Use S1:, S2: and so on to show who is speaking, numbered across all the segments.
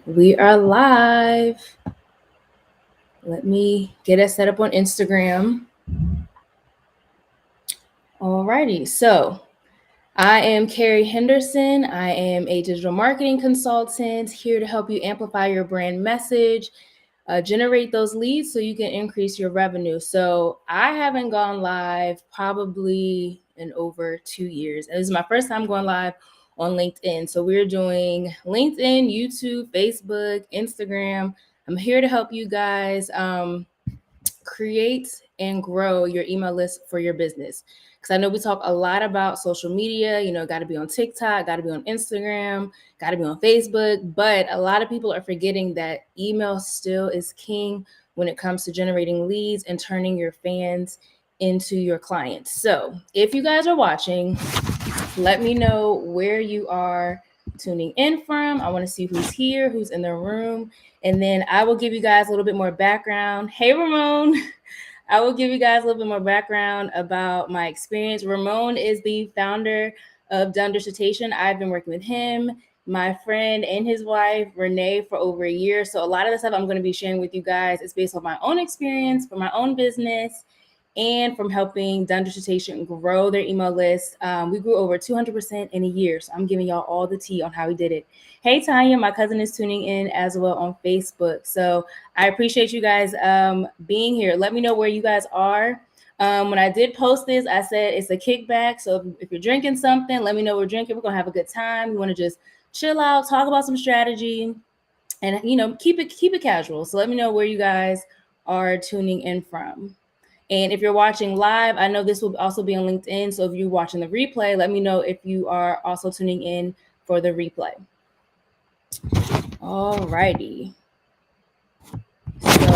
S1: We are live. Let me get us set up on Instagram. Alrighty, so I am Carrie Henderson. I am a digital marketing consultant here to help you amplify your brand message, generate those leads so you can increase your revenue. So I haven't gone live probably in over 2 years. And this is my first time going live on LinkedIn. So we're doing LinkedIn, YouTube, Facebook, Instagram. I'm here to help you guys create and grow your email list for your business. Because I know we talk a lot about social media, got to be on TikTok, got to be on Instagram, got to be on Facebook. But a lot of people are forgetting that email still is king when it comes to generating leads and turning your fans into your clients. So if you guys are watching, let me know where you are tuning in from. I want to see who's here, who's in the room. And then I will give you guys a little bit more background. Hey, Ramon. I will give you guys a little bit more background about my experience. Ramon is the founder of Done Dissertation. I've been working with him, my friend, and his wife, Renee, for over a year. So a lot of the stuff I'm going to be sharing with you guys is based on my own experience for my own business and from helping Done Dissertation grow their email list. We grew over 200% in a year. So I'm giving y'all all the tea on how we did it. Hey, Tanya, my cousin is tuning in as well on Facebook. So I appreciate you guys being here. Let me know where you guys are. When I did post this, I said it's a kickback. So if you're drinking something, let me know we're drinking. We're going to have a good time. We want to just chill out, talk about some strategy, and, keep it casual. So let me know where you guys are tuning in from. And if you're watching live, I know this will also be on LinkedIn. So if you're watching the replay, let me know if you are also tuning in for the replay. All righty. So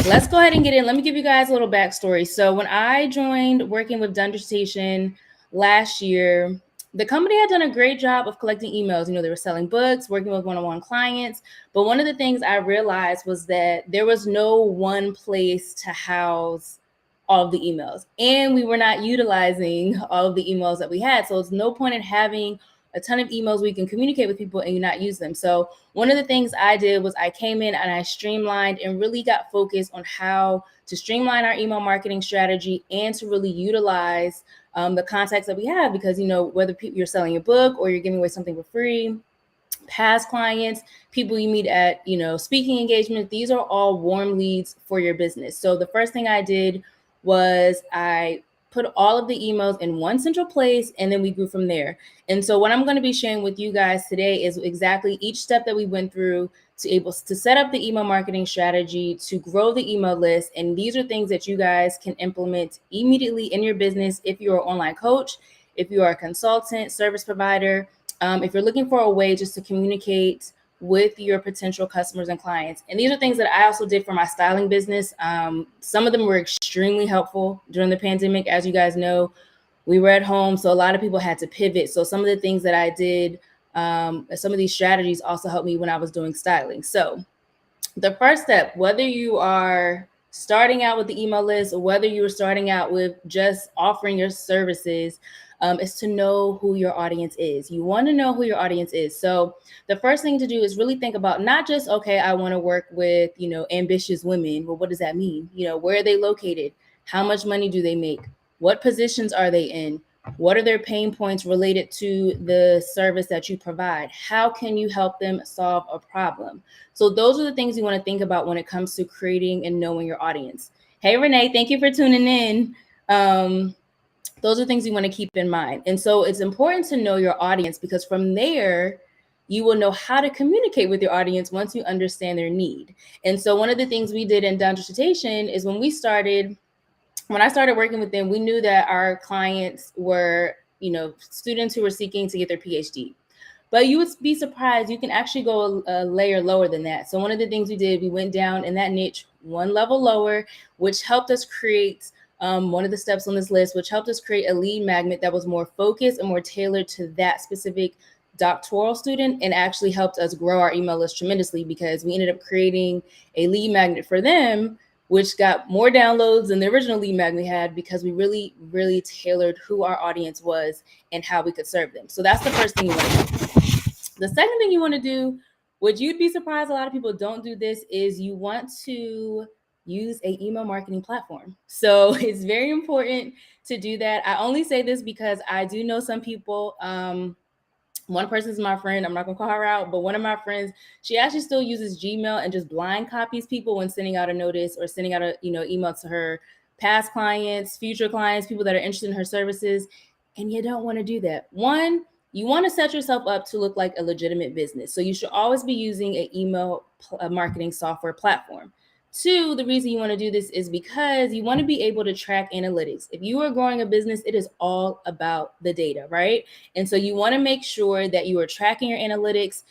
S1: let's go ahead and get in. Let me give you guys a little backstory. So when I joined working with Done Dissertation last year, the company had done a great job of collecting emails. They were selling books, working with one-on-one clients. But one of the things I realized was that there was no one place to house all of the emails, and we were not utilizing all of the emails that we had. So it's no point in having a ton of emails where you can communicate with people and you not use them. So one of the things I did was I came in and I streamlined and really got focused on how to streamline our email marketing strategy and to really utilize the contacts that we have, because whether you're selling a book or you're giving away something for free, past clients, people you meet at speaking engagements, these are all warm leads for your business. So the first thing I did was I put all of the emails in one central place, and then we grew from there. And so what I'm going to be sharing with you guys today is exactly each step that we went through to set up the email marketing strategy, to grow the email list. And these are things that you guys can implement immediately in your business if you're an online coach, if you are a consultant, service provider, if you're looking for a way just to communicate with your potential customers and clients. And these are things that I also did for my styling business. Some of them were extremely helpful during the pandemic. As you guys know, we were at home, so a lot of people had to pivot. So some of the things that I did, some of these strategies also helped me when I was doing styling. So the first step, whether you are starting out with the email list or whether you're starting out with just offering your services, is to know who your audience is. You want to know who your audience is. So the first thing to do is really think about not just, okay, I want to work with, ambitious women. Well, what does that mean? Where are they located? How much money do they make? What positions are they in? What are their pain points related to the service that you provide? How can you help them solve a problem? So those are the things you want to think about when it comes to creating and knowing your audience. Hey, Renee, thank you for tuning in. Those are things you want to keep in mind. And so it's important to know your audience, because from there, you will know how to communicate with your audience once you understand their need. And so one of the things we did in Done Dissertation is when I started working with them, we knew that our clients were, students who were seeking to get their PhD. But you would be surprised, you can actually go a layer lower than that. So one of the things we did, we went down in that niche one level lower, which helped us create one of the steps on this list, which helped us create a lead magnet that was more focused and more tailored to that specific doctoral student, and actually helped us grow our email list tremendously, because we ended up creating a lead magnet for them, which got more downloads than the original lead magnet we had, because we really, really tailored who our audience was and how we could serve them. So that's the first thing you want to do. The second thing you want to do What you'd be surprised a lot of people don't do this is you want to use a email marketing platform. So it's very important to do that. I only say this because I do know some people, one person is my friend. I'm not gonna call her out, but one of my friends, she actually still uses Gmail and just blind copies people when sending out a notice or sending out a email to her past clients, future clients, people that are interested in her services. And you don't want to do that. One, you want to set yourself up to look like a legitimate business. So you should always be using an email marketing software platform. Two, the reason you want to do this is because you want to be able to track analytics. If you are growing a business, it is all about the data, right? And so you want to make sure that you are tracking your analytics.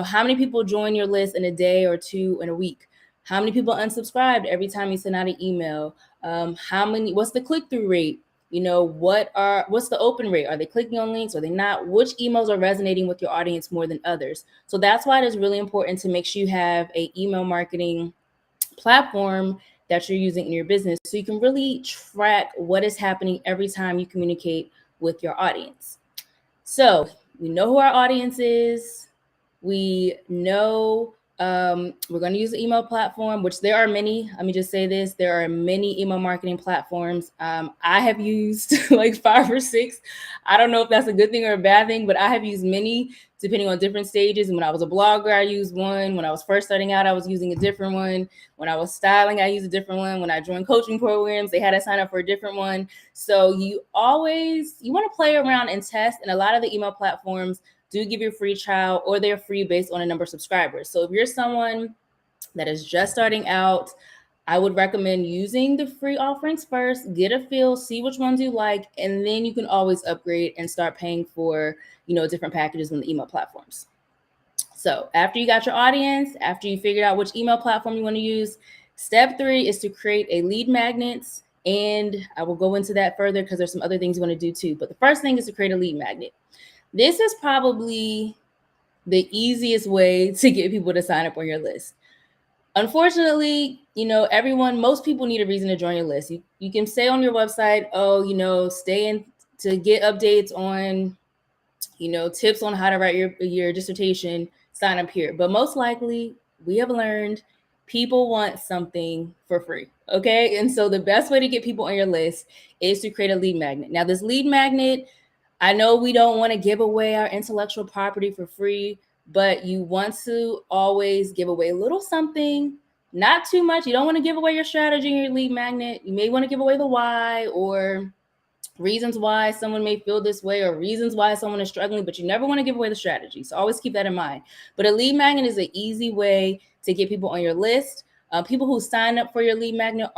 S1: How many people join your list in a day or two in a week? How many people unsubscribed every time you send out an email? What's the click-through rate? What's the open rate? Are they clicking on links? Are they not? Which emails are resonating with your audience more than others? So that's why it is really important to make sure you have a email marketing platform that you're using in your business so you can really track what is happening every time you communicate with your audience. So we know who our audience is. We know we're going to use the email platform, which there are many. Let me just say this. There are many email marketing platforms. I have used like 5 or 6. I don't know if that's a good thing or a bad thing, but I have used many depending on different stages. And when I was a blogger, I used one. When I was first starting out, I was using a different one. When I was styling, I used a different one. When I joined coaching programs, they had to sign up for a different one. So you want to play around and test. And a lot of the email platforms do give you a free trial, or they're free based on a number of subscribers. So if you're someone that is just starting out, I would recommend using the free offerings first, get a feel, see which ones you like, and then you can always upgrade and start paying for, different packages on the email platforms. So after you got your audience, after you figured out which email platform you want to use, step 3 is to create a lead magnet. And I will go into that further because there's some other things you want to do too. But the first thing is to create a lead magnet. This is probably the easiest way to get people to sign up on your list. Unfortunately, most people need a reason to join your list. You can say on your website, stay in to get updates on, tips on how to write your dissertation, sign up here. But most likely, we have learned people want something for free, okay? And so the best way to get people on your list is to create a lead magnet. Now, this lead magnet, I know we don't want to give away our intellectual property for free, but you want to always give away a little something, not too much. You don't want to give away your strategy in your lead magnet. You may want to give away the why or reasons why someone may feel this way or reasons why someone is struggling, but you never want to give away the strategy. So always keep that in mind. But a lead magnet is an easy way to get people on your list. People who sign up for your lead magnet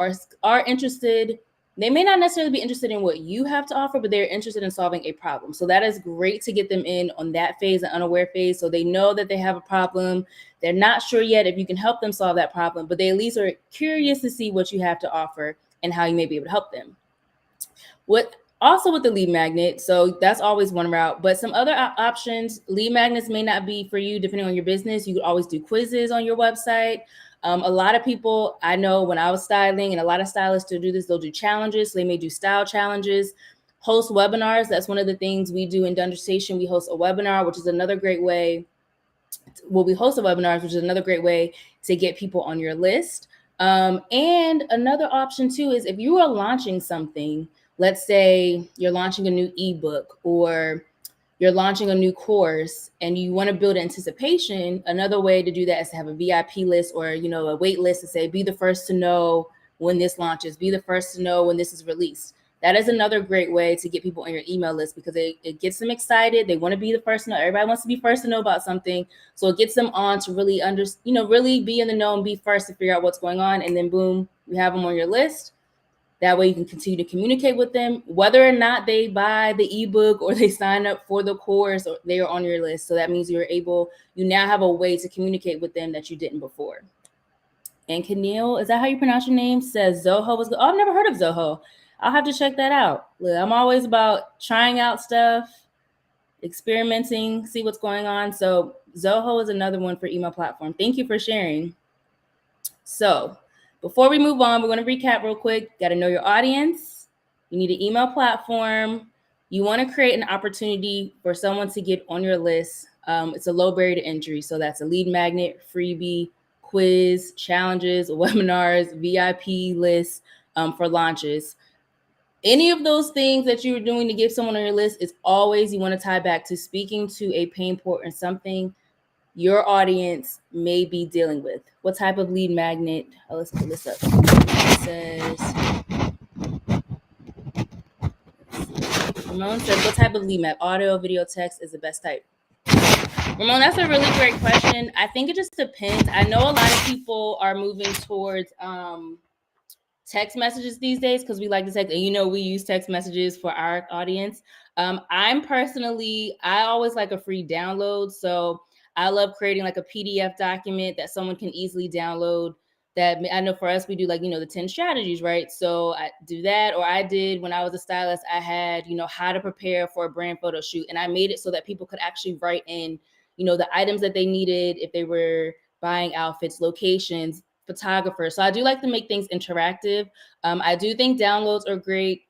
S1: are interested. They may not necessarily be interested in what you have to offer, but they're interested in solving a problem. So that is great to get them in on that phase, the unaware phase. So they know that they have a problem. They're not sure yet if you can help them solve that problem, but they at least are curious to see what you have to offer and how you may be able to help them. Also with the lead magnet, so that's always one route, but some other options, lead magnets may not be for you depending on your business. You could always do quizzes on your website. A lot of people, I know when I was styling, and a lot of stylists still do this, they'll do challenges. So they may do style challenges, host webinars. That's one of the things we do in Dunderstation. We host a webinar, which is another great way. We host a webinars, which is another great way to get people on your list. And another option too is if you are launching something, let's say you're launching a new ebook or you're launching a new course and you want to build anticipation, another way to do that is to have a VIP list or, a wait list to say, be the first to know when this launches, be the first to know when this is released. That is another great way to get people on your email list because it gets them excited. They want to be the first to know. Everybody wants to be first to know about something. So it gets them on to really really be in the know and be first to figure out what's going on. And then boom, you have them on your list. That way you can continue to communicate with them, whether or not they buy the ebook or they sign up for the course or they are on your list. So that means you now have a way to communicate with them that you didn't before. And Keneal, is that how you pronounce your name? Says Zoho was good. Oh, I've never heard of Zoho. I'll have to check that out. Look, I'm always about trying out stuff, experimenting, see what's going on. So Zoho is another one for email platform. Thank you for sharing. So before we move on, we're going to recap real quick. Got to know your audience. You need an email platform. You want to create an opportunity for someone to get on your list. It's a low barrier to entry. So that's a lead magnet, freebie, quiz, challenges, webinars, VIP lists for launches. Any of those things that you're doing to give someone on your list is always, you want to tie back to speaking to a pain point or something your audience may be dealing with. What type of lead magnet? Oh, let's pull this up. It says, Ramon says, what type of lead magnet? Audio, video, text is the best type. Ramon, that's a really great question. I think it just depends. I know a lot of people are moving towards text messages these days because we like to text, and we use text messages for our audience. I always like a free download. So I love creating like a PDF document that someone can easily download. That I know for us, we do like, the 10 strategies, right? So I do that, or I did when I was a stylist, I had, how to prepare for a brand photo shoot. And I made it so that people could actually write in, the items that they needed if they were buying outfits, locations, photographers. So I do like to make things interactive. I do think downloads are great.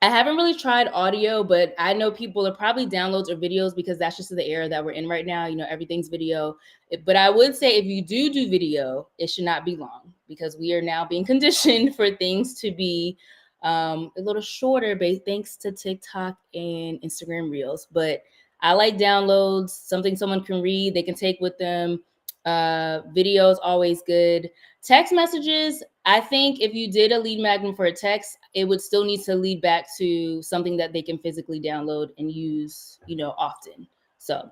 S1: I haven't really tried audio, but I know people are probably downloads or videos because that's just the era that we're in right now. Everything's video. But I would say if you do video, it should not be long because we are now being conditioned for things to be a little shorter, thanks to TikTok and Instagram Reels. But I like downloads, something someone can read, they can take with them. Videos, always good. Text messages, I think if you did a lead magnet for a text, it would still need to lead back to something that they can physically download and use, often. So,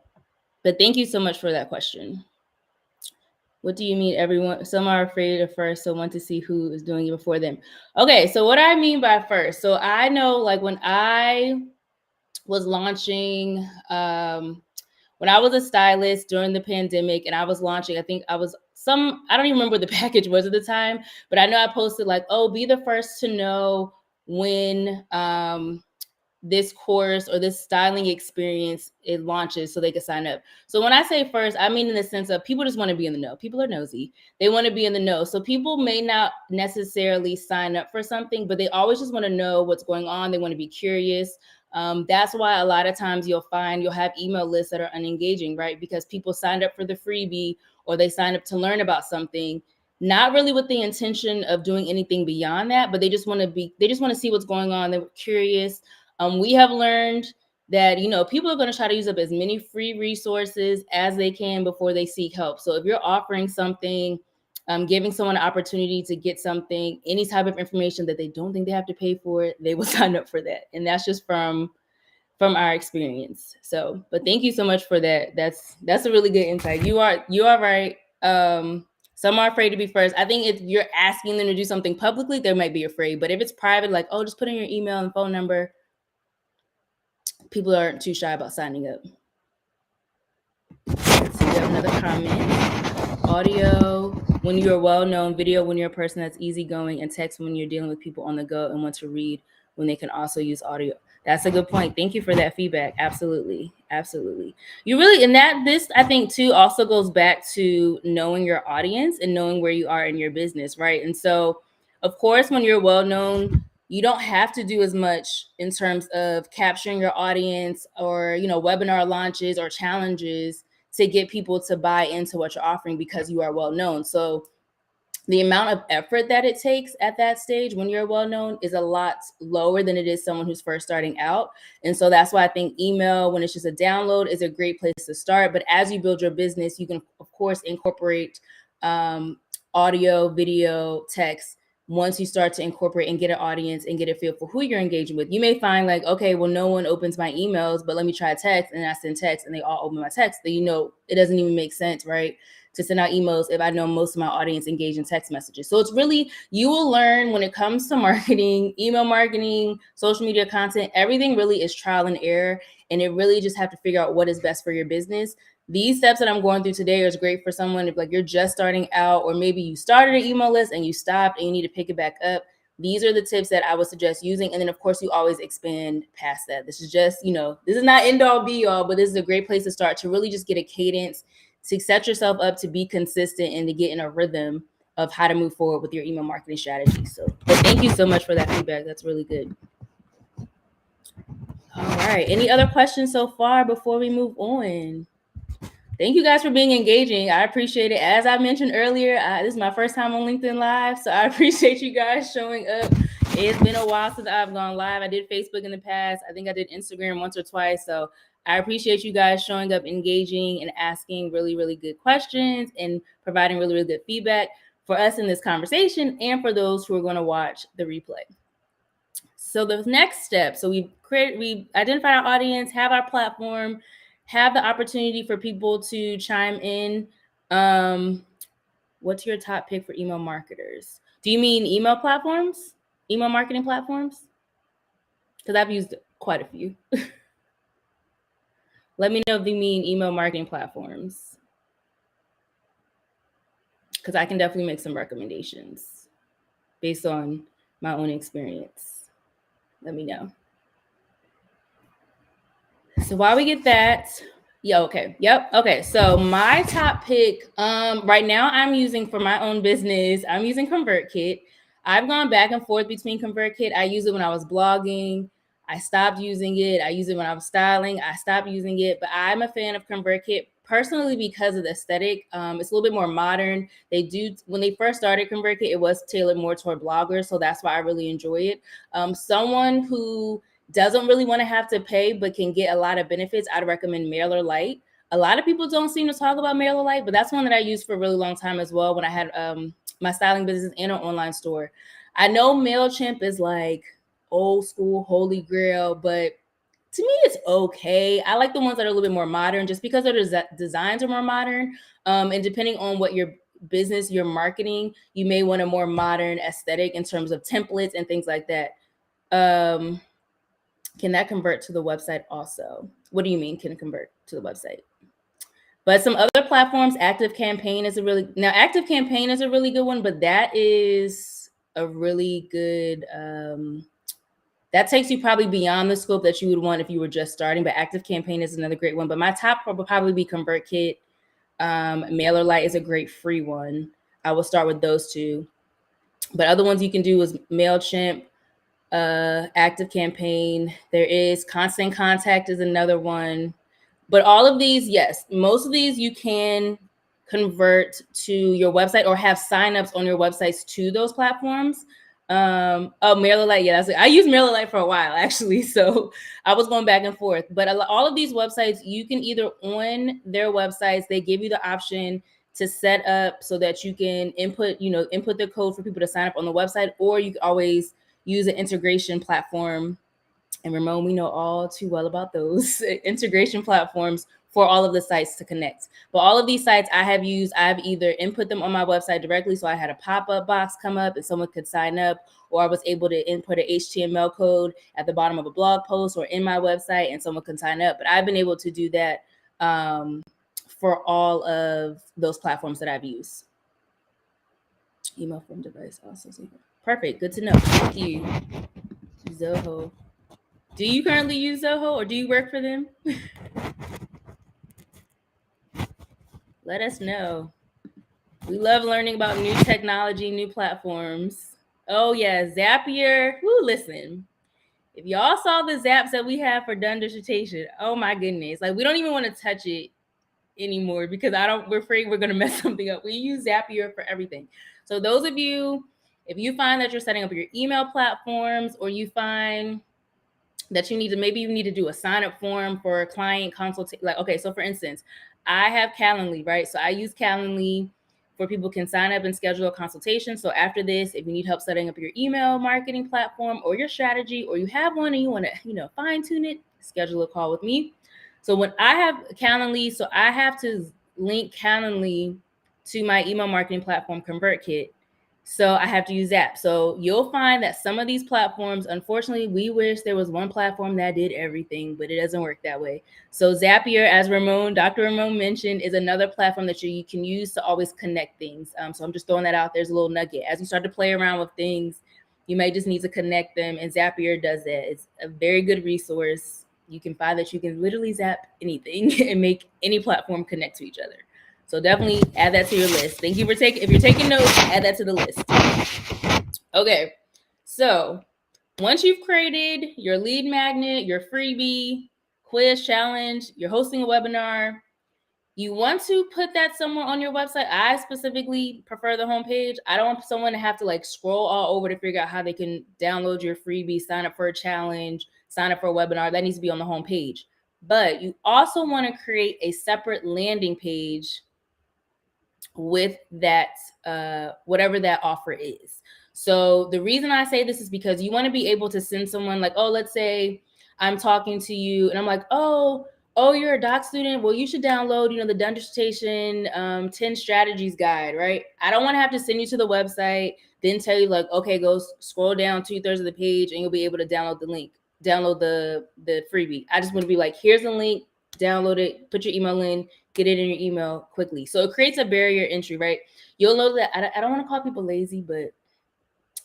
S1: but thank you so much for that question. What do you mean everyone? Some are afraid of first, so want to see who is doing it before them. Okay, so what I mean by first, so I know like when I was launching, when I was a stylist during the pandemic and I was launching, I think I don't even remember what the package was at the time, but I know I posted like, oh, be the first to know when this course or this styling experience, it launches so they can sign up. So when I say first, I mean in the sense of people just want to be in the know. People are nosy. They want to be in the know. So people may not necessarily sign up for something, but they always just want to know what's going on. They want to be curious. That's why a lot of times you'll have email lists that are unengaging, right? Because people signed up for the freebie or they signed up to learn about something, not really with the intention of doing anything beyond that, but they just want to see what's going on. They're curious. We have learned that, people are going to try to use up as many free resources as they can before they seek help. So if you're offering something, giving someone an opportunity to get something, any type of information that they don't think they have to pay for it, they will sign up for that. And that's just from our experience. So, but thank you so much for that. That's a really good insight. You are right. Some are afraid to be first. I think if you're asking them to do something publicly, they might be afraid. But if it's private, like, oh, just put in your email and phone number, people aren't too shy about signing up. Let's see, we have another comment. Audio, when you're well-known. Video, when you're a person that's easygoing. And text, when you're dealing with people on the go and want to read, when they can also use audio. That's a good point. Thank you for that feedback. Absolutely. You really, and this, I think too, also goes back to knowing your audience and knowing where you are in your business, right? And so, of course, when you're well-known, you don't have to do as much in terms of capturing your audience or, webinar launches or challenges to get people to buy into what you're offering because you are well-known. So the amount of effort that it takes at that stage when you're well-known is a lot lower than it is someone who's first starting out. And so that's why I think email, when it's just a download, is a great place to start. But as you build your business, you can, of course, incorporate audio, video, text. Once you start to incorporate and get an audience and get a feel for who you're engaging with, you may find like, okay, well, no one opens my emails, but let me try text. And I send text and they all open my text. Then, it doesn't even make sense, right, to send out emails if I know most of my audience engage in text messages. So it's really, you will learn when it comes to marketing, email marketing, social media content, everything really is trial and error. And it really just have to figure out what is best for your business. These steps that I'm going through today is great for someone if like you're just starting out, or maybe you started an email list and you stopped and you need to pick it back up. These are the tips that I would suggest using. And then of course you always expand past that. This is just, this is not end all be all, but this is a great place to start to really just get a cadence, to set yourself up to be consistent and to get in a rhythm of how to move forward with your email marketing strategy. So, but thank you so much for that feedback. That's really good. All right. Any other questions so far before we move on? Thank you guys for being engaging. I appreciate it. As I mentioned earlier, this is my first time on LinkedIn Live, so I appreciate you guys showing up. It's been a while since I've gone live. I did Facebook in the past. I think I did Instagram once or twice. So I appreciate you guys showing up, engaging, and asking really, really good questions and providing really, really good feedback for us in this conversation and for those who are going to watch the replay. So the next step, so we identified our audience, have our platform, have the opportunity for people to chime in. What's your top pick for email marketers? Do you mean email platforms? Email marketing platforms? Because I've used quite a few. Let me know if you mean email marketing platforms. Because I can definitely make some recommendations based on my own experience. Let me know. So while we get that, okay. So my top pick, right now I'm using for my own business, I'm using ConvertKit. I've gone back and forth between ConvertKit. I used it when I was blogging. I stopped using it. I used it when I was styling. I stopped using it, but I'm a fan of ConvertKit personally because of the aesthetic. It's a little bit more modern. When they first started ConvertKit, it was tailored more toward bloggers, so that's why I really enjoy it. Someone who doesn't really want to have to pay but can get a lot of benefits, I'd recommend MailerLite. A lot of people don't seem to talk about MailerLite, but that's one that I used for a really long time as well when I had my styling business and an online store. I know MailChimp is like old school holy grail, but to me it's okay. I like the ones that are a little bit more modern just because their designs are more modern. And depending on what your business you're marketing, you may want a more modern aesthetic in terms of templates and things like that. Can that convert to the website also? What do you mean can it convert to the website? But some other platforms, ActiveCampaign is a really good one, but that is a really good, that takes you probably beyond the scope that you would want if you were just starting, but ActiveCampaign is another great one. But my top would probably be ConvertKit. MailerLite is a great free one. I will start with those two. But other ones you can do is MailChimp, ActiveCampaign. There is Constant Contact is another one. But all of these, yes, most of these you can convert to your website or have signups on your websites to those platforms. MailerLite, yeah, I used MailerLite for a while actually, so I was going back and forth. But all of these websites, you can either on their websites, they give you the option to set up so that you can input the code for people to sign up on the website, or you can always use an integration platform. And Ramon, we know all too well about those integration platforms for all of the sites to connect. But all of these sites I've either input them on my website directly. So I had a pop-up box come up and someone could sign up, or I was able to input an HTML code at the bottom of a blog post or in my website and someone could sign up. But I've been able to do that for all of those platforms that I've used. Email from device also. Perfect. Good to know. Thank you. Zoho. Do you currently use Zoho or do you work for them? Let us know. We love learning about new technology, new platforms. Oh yeah, Zapier. Woo, listen. If y'all saw the zaps that we have for done dissertation, oh my goodness. Like we don't even want to touch it anymore because we're afraid we're gonna mess something up. We use Zapier for everything. So those of you, if you find that you're setting up your email platforms or you find that you need to do a sign up form for a client consultation. Like, okay, so for instance, I have Calendly, right? So I use Calendly for people can sign up and schedule a consultation. So after this, if you need help setting up your email marketing platform or your strategy, or you have one and you want to, fine tune it, schedule a call with me. So when I have Calendly, so I have to link Calendly to my email marketing platform, ConvertKit. So I have to use that. So you'll find that some of these platforms, unfortunately, we wish there was one platform that did everything, but it doesn't work that way. So Zapier, as Dr. Ramon mentioned, is another platform that you can use to always connect things. So I'm just throwing that out. There's a little nugget. As you start to play around with things, you may just need to connect them, and Zapier does that. It's a very good resource. You can find that you can literally zap anything and make any platform connect to each other. So definitely add that to your list. Thank you for if you're taking notes, add that to the list. Okay, so once you've created your lead magnet, your freebie, quiz challenge, you're hosting a webinar, You want to put that somewhere on your website. I specifically prefer the homepage. I don't want someone to have to like scroll all over to figure out how they can download your freebie, sign up for a challenge, sign up for a webinar. That needs to be on the homepage. But you also want to create a separate landing page with that, whatever that offer is. So the reason I say this is because you want to be able to send someone like, oh, let's say I'm talking to you and I'm like, oh, you're a doc student. Well, you should download, the Done Dissertation 10 strategies guide, right? I don't want to have to send you to the website, then tell you like, okay, go scroll down 2/3 of the page and you'll be able to download the link, download the freebie. I just want to be like, here's the link, download it, put your email in, get it in your email quickly. So it creates a barrier entry, right? You'll know that I don't want to call people lazy, but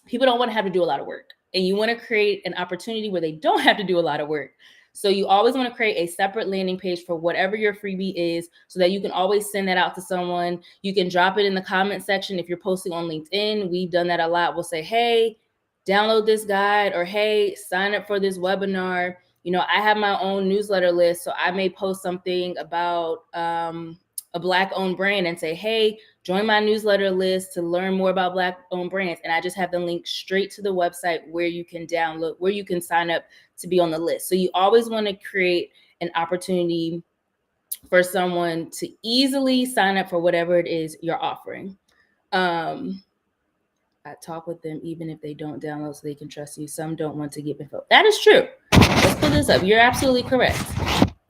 S1: people don't want to have to do a lot of work. And you want to create an opportunity where they don't have to do a lot of work. So you always want to create a separate landing page for whatever your freebie is so that you can always send that out to someone. You can drop it in the comment section if you're posting on LinkedIn. We've done that a lot. We'll say, hey, download this guide, or hey, sign up for this webinar. I have my own newsletter list, so I may post something about a Black-owned brand and say, hey, join my newsletter list to learn more about Black-owned brands. And I just have the link straight to the website where you can download, where you can sign up to be on the list. So you always want to create an opportunity for someone to easily sign up for whatever it is you're offering. I talk with them even if they don't download so they can trust you. Some don't want to give info. That is true. Let's put this up. You're absolutely correct.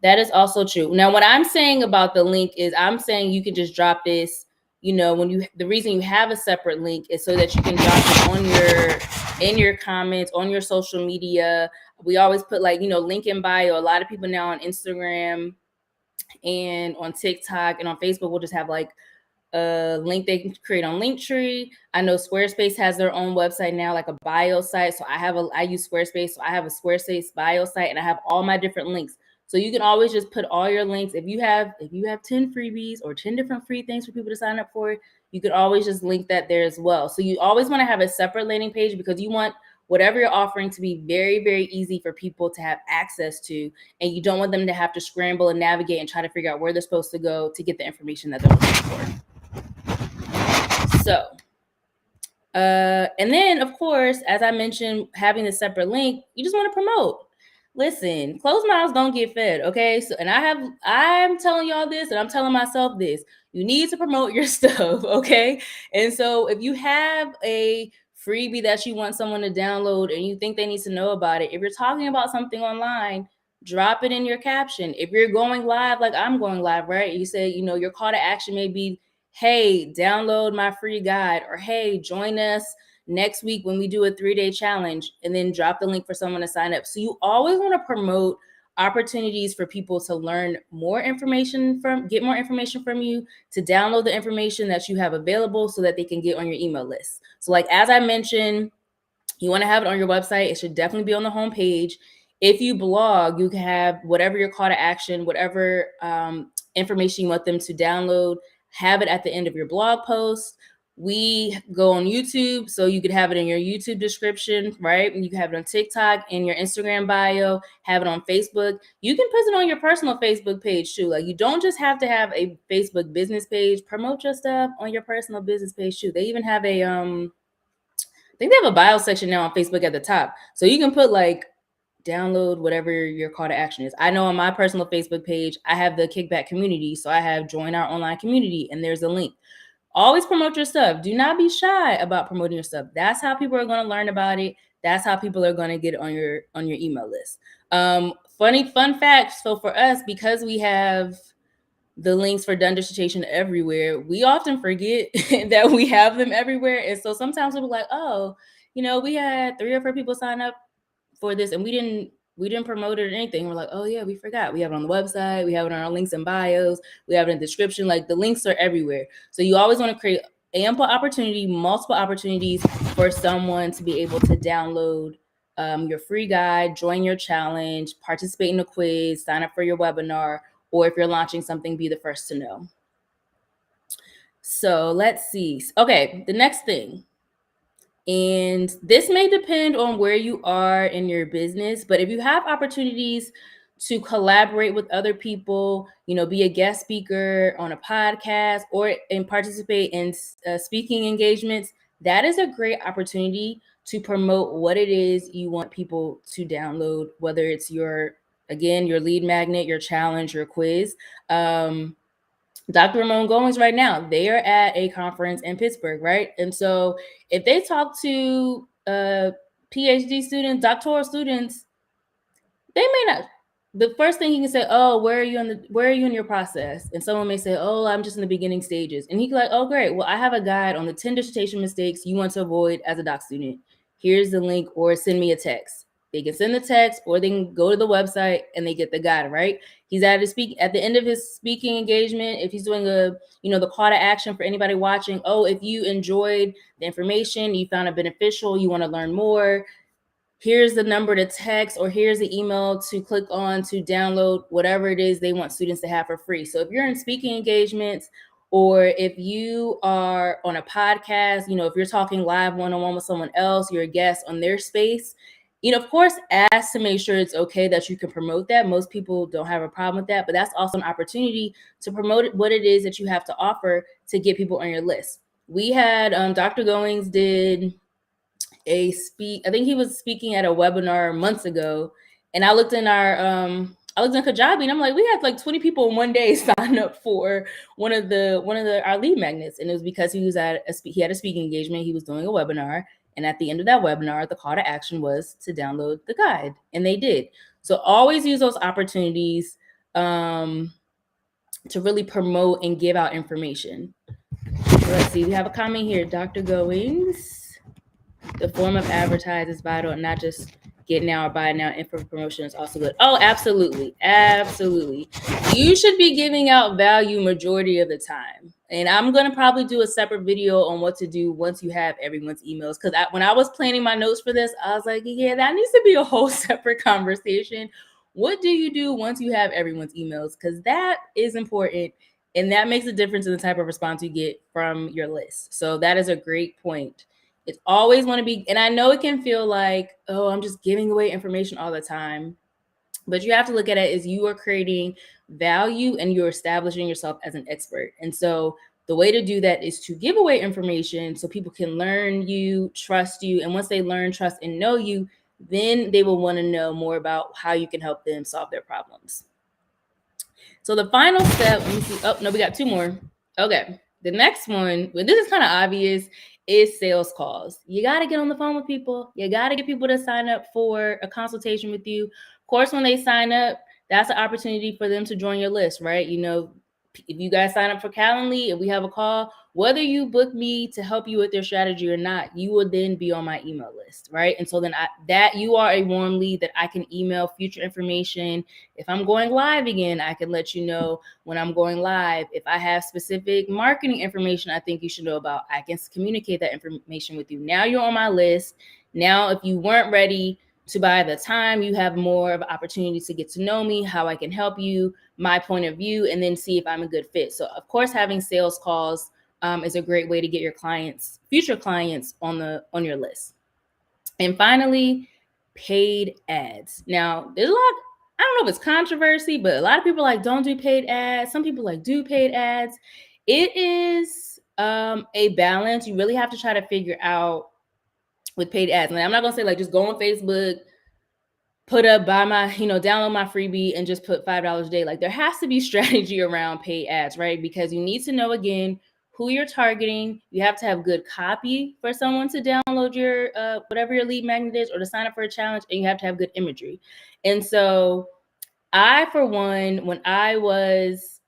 S1: That is also true. Now, what I'm saying about the link is I'm saying you can just drop this, the reason you have a separate link is so that you can drop it in your comments, on your social media. We always put link in bio. A lot of people now on Instagram and on TikTok and on Facebook will just have a link they can create on Linktree. I know Squarespace has their own website now, like a bio site. So I use Squarespace. So I have a Squarespace bio site and I have all my different links. So you can always just put all your links. If you have 10 freebies or 10 different free things for people to sign up for, you could always just link that there as well. So you always want to have a separate landing page because you want whatever you're offering to be very, very easy for people to have access to. And you don't want them to have to scramble and navigate and try to figure out where they're supposed to go to get the information that they're looking for. So, and then of course, as I mentioned, having a separate link, you just want to promote. Listen, closed mouths don't get fed, okay? So, and I'm telling y'all this, and I'm telling myself this. You need to promote your stuff, okay? And so, if you have a freebie that you want someone to download and you think they need to know about it, if you're talking about something online, drop it in your caption. If you're going live, like I'm going live, right? You say, your call to action may be, hey, download my free guide, or hey, join us next week when we do a 3-day challenge, and then drop the link for someone to sign up. So you always want to promote opportunities for people to learn more information get more information from you, to download the information that you have available so that they can get on your email list. So as I mentioned, you want to have it on your website. It should definitely be on the homepage. If you blog, you can have whatever your call to action, whatever information you want them to download, have it at the end of your blog post. We go on YouTube, so you could have it in your YouTube description, right? And you can have it on TikTok, in your Instagram bio, have it on Facebook. You can put it on your personal Facebook page too. You don't just have to have a Facebook business page. Promote your stuff on your personal business page too. They even have a I think they have a bio section now on Facebook at the top. So you can put download whatever your call to action is. I know on my personal Facebook page, I have the kickback community. So I have join our online community and there's a link. Always promote your stuff. Do not be shy about promoting your stuff. That's how people are going to learn about it. That's how people are going to get on your email list. Fun fact. So for us, because we have the links for Done Dissertation everywhere, we often forget that we have them everywhere. And so sometimes we'll be like, oh, we had 3 or 4 people sign up for this and we didn't promote it or anything. We're like, oh yeah, we forgot. We have it on the website. We have it on our links and bios. We have it in the description. The links are everywhere. So you always want to create ample opportunity, multiple opportunities for someone to be able to download your free guide, join your challenge, participate in a quiz, sign up for your webinar, or if you're launching something, be the first to know. So let's see. Okay, the next thing. And this may depend on where you are in your business, but if you have opportunities to collaborate with other people, be a guest speaker on a podcast and participate in speaking engagements, that is a great opportunity to promote what it is you want people to download, whether it's your lead magnet, your challenge, your quiz. Dr. Ramon Goings right now, they are at a conference in Pittsburgh, right? And so if they talk to PhD students, doctoral students, they may not. The first thing he can say, "Oh, where are you in your process?" And someone may say, "Oh, I'm just in the beginning stages." And he can be like, "Oh, great. Well, I have a guide on the 10 dissertation mistakes you want to avoid as a doc student. Here's the link, or send me a text." They can send the text, or they can go to the website and they get the guide, right? He's at the end of his speaking engagement. If he's doing the call to action for anybody watching. Oh, if you enjoyed the information, you found it beneficial, you want to learn more, here's the number to text, or here's the email to click on to download whatever it is they want students to have for free. So if you're in speaking engagements, or if you are on a podcast, if you're talking live one-on-one with someone else, you're a guest on their space, of course, ask to make sure it's okay that you can promote that. Most people don't have a problem with that, but that's also an opportunity to promote what it is that you have to offer to get people on your list. We had Dr. Goings did I think he was speaking at a webinar months ago, and I looked in Kajabi, and I'm like, we had like 20 people in one day sign up for one of our lead magnets, and it was because he had a speaking engagement, he was doing a webinar, and at the end of that webinar, the call to action was to download the guide, and they did. So always use those opportunities to really promote and give out information. So let's see, we have a comment here, Dr. Goings. The form of advertise is vital, and not just get now or buy now. Info promotion is also good. Oh, absolutely. Absolutely. You should be giving out value majority of the time. And I'm going to probably do a separate video on what to do once you have everyone's emails. Because when I was planning my notes for this, I was like, yeah, that needs to be a whole separate conversation. What do you do once you have everyone's emails? Because that is important. And that makes a difference in the type of response you get from your list. So that is a great point. It's always want to be, and I know it can feel like, oh, I'm just giving away information all the time. But you have to look at it as you are creating value and you're establishing yourself as an expert. And so the way to do that is to give away information so people can learn you, trust you. And once they learn, trust, and know you, then they will want to know more about how you can help them solve their problems. So the final step, let me see. Oh, no, we got two more. Okay. The next one, well, this is kind of obvious, is sales calls. You got to get on the phone with people. You got to get people to sign up for a consultation with you. Of course, when they sign up, that's an opportunity for them to join your list, right? If you guys sign up for Calendly and we have a call, whether you book me to help you with your strategy or not, you will then be on my email list, right? And so then you are a warm lead that I can email future information. If I'm going live again, I can let you know when I'm going live. If I have specific marketing information I think you should know about, I can communicate that information with you. Now you're on my list. Now, if you weren't ready to buy the time, you have more of an opportunity to get to know me, how I can help you, my point of view, and then see if I'm a good fit. So of course, having sales calls is a great way to get your future clients on your list. And finally, paid ads. Now, there's a lot, I don't know if it's controversy, but a lot of people don't do paid ads. Some people do paid ads. It is a balance. You really have to try to figure out with paid ads. And I'm not going to say just go on Facebook, download my freebie and just put $5 a day. There has to be strategy around paid ads, right? Because you need to know, again, who you're targeting. You have to have good copy for someone to download your whatever your lead magnet is or to sign up for a challenge, and you have to have good imagery. And so I, for one, when I was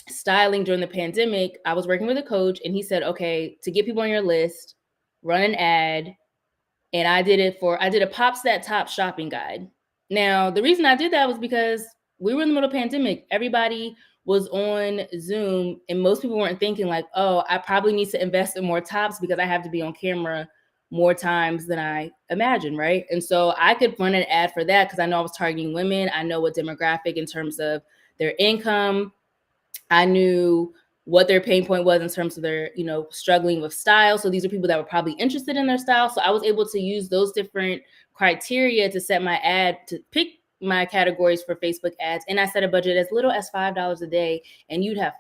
S1: styling during the pandemic, I was working with a coach, and he said, okay, to get people on your list, run an ad. And I did a Pops That Top shopping guide. Now, the reason I did that was because we were in the middle of the pandemic. Everybody was on Zoom, and most people weren't thinking oh, I probably need to invest in more tops because I have to be on camera more times than I imagined, right? And so I could run an ad for that because I know I was targeting women. I know what demographic in terms of their income. I knew what their pain point was in terms of their, struggling with style. So these are people that were probably interested in their style. So I was able to use those different criteria to set my ad to pick my categories for Facebook ads, and I set a budget as little as $5 a day, and you'd have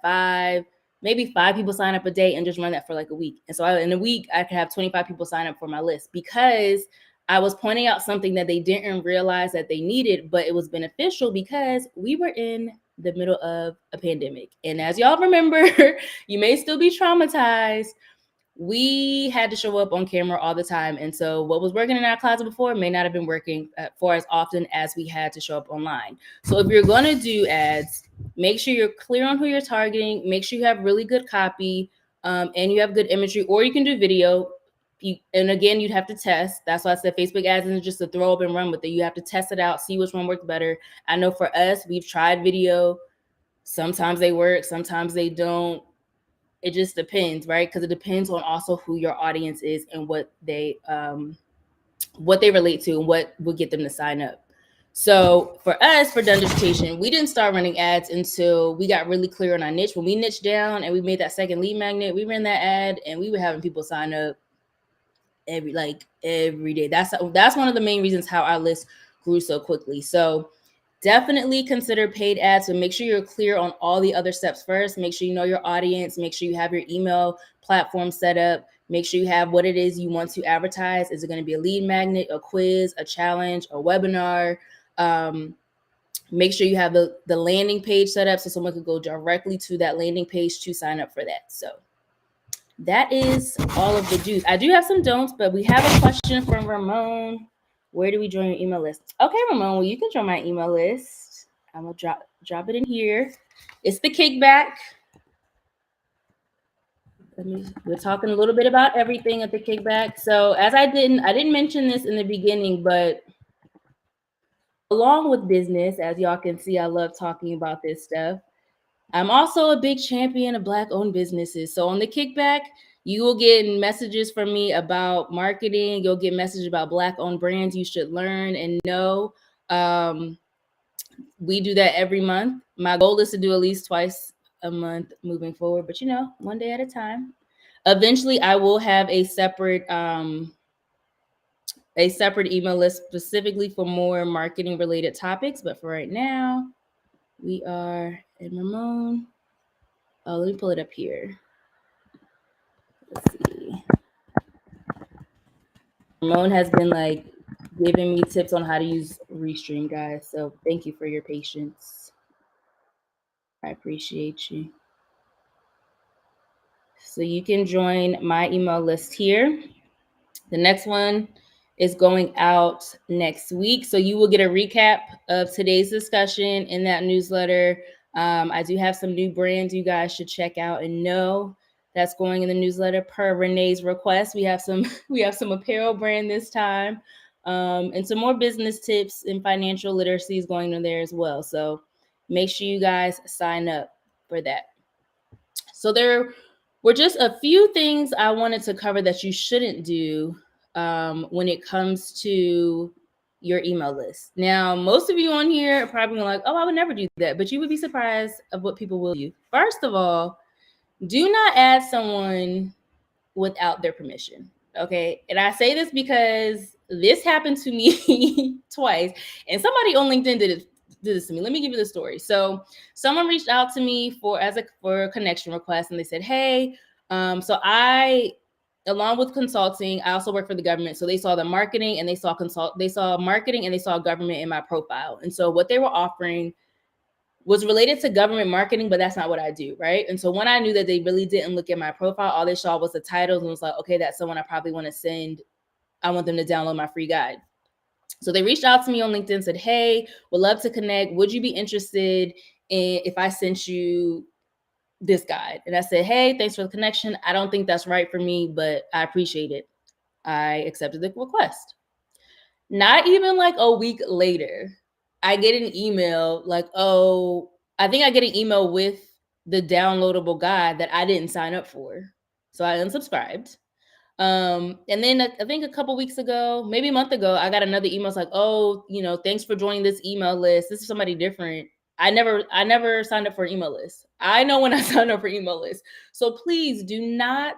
S1: maybe five people sign up a day and just run that for like a week. And so in a week, I could have 25 people sign up for my list because I was pointing out something that they didn't realize that they needed, but it was beneficial because we were in the middle of a pandemic. And as y'all remember, you may still be traumatized. We had to show up on camera all the time. And so what was working in our closet before may not have been working for as often as we had to show up online. So if you're going to do ads, make sure you're clear on who you're targeting. Make sure you have really good copy and you have good imagery, or you can do video. And again, you'd have to test. That's why I said Facebook ads isn't just to throw up and run with it. You have to test it out, see which one works better. I know for us, we've tried video. Sometimes they work, sometimes they don't. It just depends, right? Because it depends on also who your audience is and what they relate to and what will get them to sign up. So for us, for Done Dissertation, we didn't start running ads until we got really clear on our niche. When we niched down and we made that second lead magnet, we ran that ad and we were having people sign up every day. That's one of the main reasons how our list grew so quickly. So definitely consider paid ads, but make sure you're clear on all the other steps first. Make sure you know your audience. Make sure you have your email platform set up. Make sure you have what it is you want to advertise. Is it going to be a lead magnet, a quiz, a challenge, a webinar? Make sure you have the landing page set up so someone could go directly to that landing page to sign up for that. So that is all of the do's. I do have some don'ts, but we have a question from Ramon. Where do we join your email list? Okay, Ramon, well, you can join my email list. I'm going to drop it in here. It's the kickback. We're talking a little bit about everything at the kickback. So as I didn't mention this in the beginning, but along with business, as y'all can see, I love talking about this stuff. I'm also a big champion of Black-owned businesses. So on the kickback, you will get messages from me about marketing. You'll get messages about Black-owned brands you should learn and know. We do that every month. My goal is to do at least twice a month moving forward, but one day at a time. Eventually, I will have a separate email list specifically for more marketing related topics. But for right now, we are in Ramon. Oh, let me pull it up here. Let's see. Ramon has been giving me tips on how to use Restream, guys. So thank you for your patience. I appreciate you. So you can join my email list here. The next one is going out next week. So you will get a recap of today's discussion in that newsletter. I do have some new brands you guys should check out and know. That's going in the newsletter per Renee's request. We have some apparel brand this time, and some more business tips and financial literacy is going in there as well. So make sure you guys sign up for that. So there were just a few things I wanted to cover that you shouldn't do when it comes to your email list. Now, most of you on here are probably like, oh, I would never do that, but you would be surprised of what people will do. First of all, do not add someone without their permission, okay? And I say this because this happened to me twice, and somebody on LinkedIn did this to me. Let me give you the story. So someone reached out to me for a connection request, and they said, hey, so along with consulting, I also work for the government. So they saw the marketing and they saw marketing and they saw government in my profile. And so what they were offering was related to government marketing, but that's not what I do, right? And so when I knew that they really didn't look at my profile, all they saw was the titles and was like, okay, that's someone I probably want to send. I want them to download my free guide. So they reached out to me on LinkedIn and said, hey, would love to connect. Would you be interested if I sent you this guide? And I said, hey, thanks for the connection. I don't think that's right for me, but I appreciate it. I accepted the request. Not even like a week later, I get an email I think I get an email with the downloadable guide that I didn't sign up for. So I unsubscribed. And then I think a couple weeks ago, maybe a month ago, I got another email. It's like, oh, thanks for joining this email list. This is somebody different. I never signed up for an email list. I know when I signed up for email lists. So please do not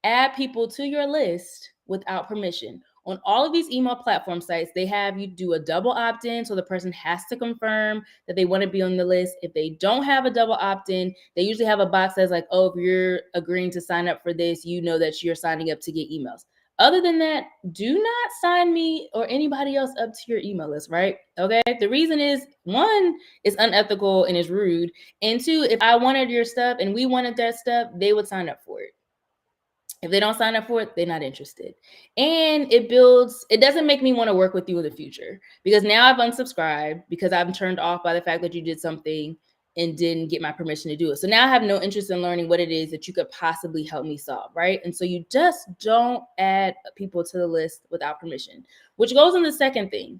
S1: add people to your list without permission. On all of these email platform sites, they have you do a double opt-in, so the person has to confirm that they want to be on the list. If they don't have a double opt-in, they usually have a box that's like, oh, if you're agreeing to sign up for this, you know that you're signing up to get emails. Other than that, do not sign me or anybody else up to your email list, right? Okay. The reason is, one, it's unethical and it's rude. And two, if I wanted your stuff and we wanted that stuff, they would sign up for it. If they don't sign up for it, they're not interested. And it doesn't make me want to work with you in the future, because now I've unsubscribed because I'm turned off by the fact that you did something and didn't get my permission to do it. So now I have no interest in learning what it is that you could possibly help me solve, right? And so you just don't add people to the list without permission, which goes on the second thing.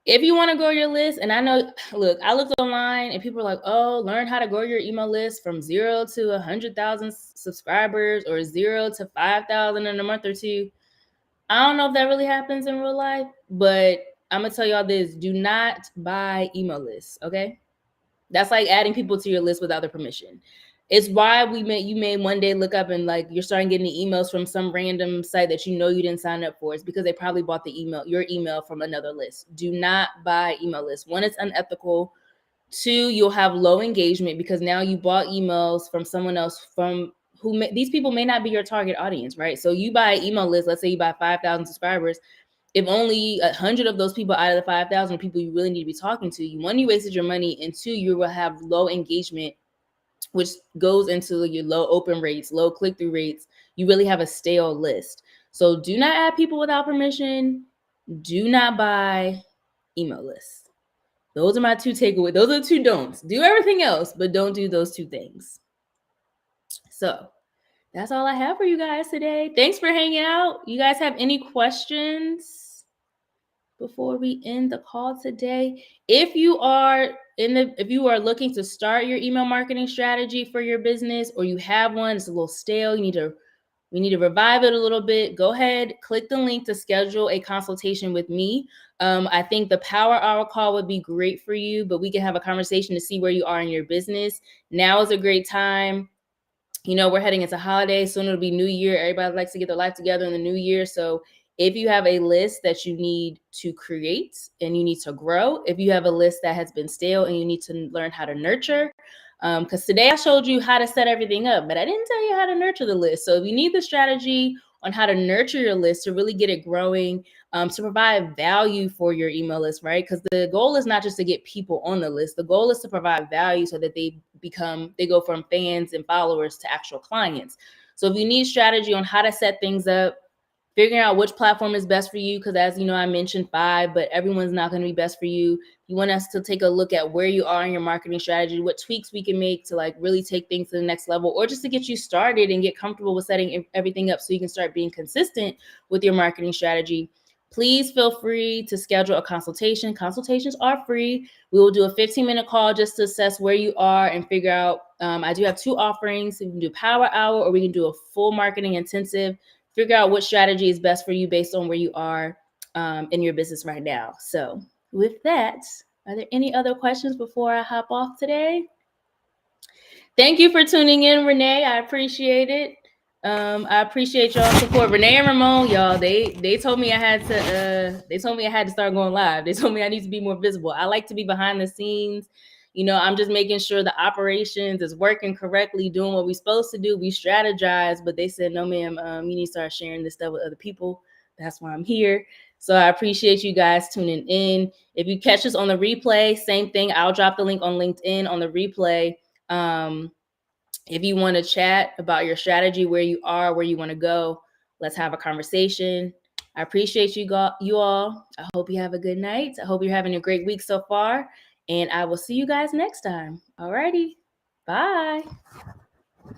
S1: If you want to grow your list, and I know, look, I looked online and people are like, oh, learn how to grow your email list from 0 to 100,000 subscribers or 0 to 5,000 in a month or two. I don't know if that really happens in real life, but I'm going to tell y'all this: do not buy email lists, okay? That's like adding people to your list without their permission. It's why you may one day look up and like you're starting getting the emails from some random site that you know you didn't sign up for. It's because they probably bought your email from another list. Do not buy email lists. One, it's unethical. Two, you'll have low engagement because now you bought emails from someone else these people may not be your target audience, right? So you buy an email list, let's say you buy 5,000 subscribers. If only 100 of those people out of the 5,000 people you really need to be talking to, one, you wasted your money, and two, you will have low engagement, which goes into your low open rates, low click-through rates. You really have a stale list. So do not add people without permission. Do not buy email lists. Those are my two takeaways. Those are the two don'ts. Do everything else, but don't do those two things. So that's all I have for you guys today. Thanks for hanging out. You guys have any questions before we end the call today? If you are looking to start your email marketing strategy for your business, or you have one, it's a little stale, we need to revive it a little bit, go ahead, click the link to schedule a consultation with me. I think the power hour call would be great for you, but we can have a conversation to see where you are in your business. Now is a great time. We're heading into holidays. Soon it'll be New Year. Everybody likes to get their life together in the new year. So if you have a list that you need to create and you need to grow, if you have a list that has been stale and you need to learn how to nurture, because today I showed you how to set everything up, but I didn't tell you how to nurture the list. So if you need the strategy on how to nurture your list to really get it growing, to provide value for your email list, right? Because the goal is not just to get people on the list. The goal is to provide value so that they go from fans and followers to actual clients. So if you need strategy on how to set things up, figuring out which platform is best for you, because as you know, I mentioned 5, but everyone's not going to be best for you. You want us to take a look at where you are in your marketing strategy, what tweaks we can make to like really take things to the next level, or just to get you started and get comfortable with setting everything up so you can start being consistent with your marketing strategy. Please feel free to schedule a consultation. Consultations are free. We will do a 15-minute call just to assess where you are and figure out. I do have 2 offerings. We can do power hour, or we can do a full marketing intensive. Figure out what strategy is best for you based on where you are in your business right now. So with that, are there any other questions before I hop off today? Thank you for tuning in, Renee. I appreciate it. I appreciate y'all's support. Renee and Ramon, y'all, they told me I had to start going live. They told me I need to be more visible. I like to be behind the scenes. I'm just making sure the operations is working correctly, doing what we're supposed to do. We strategize, but they said, no, ma'am, you need to start sharing this stuff with other people. That's why I'm here. So I appreciate you guys tuning in. If you catch us on the replay, same thing. I'll drop the link on LinkedIn on the replay. If you want to chat about your strategy, where you are, where you want to go, let's have a conversation. I appreciate you all. I hope you have a good night. I hope you're having a great week so far. And I will see you guys next time. All righty. Bye.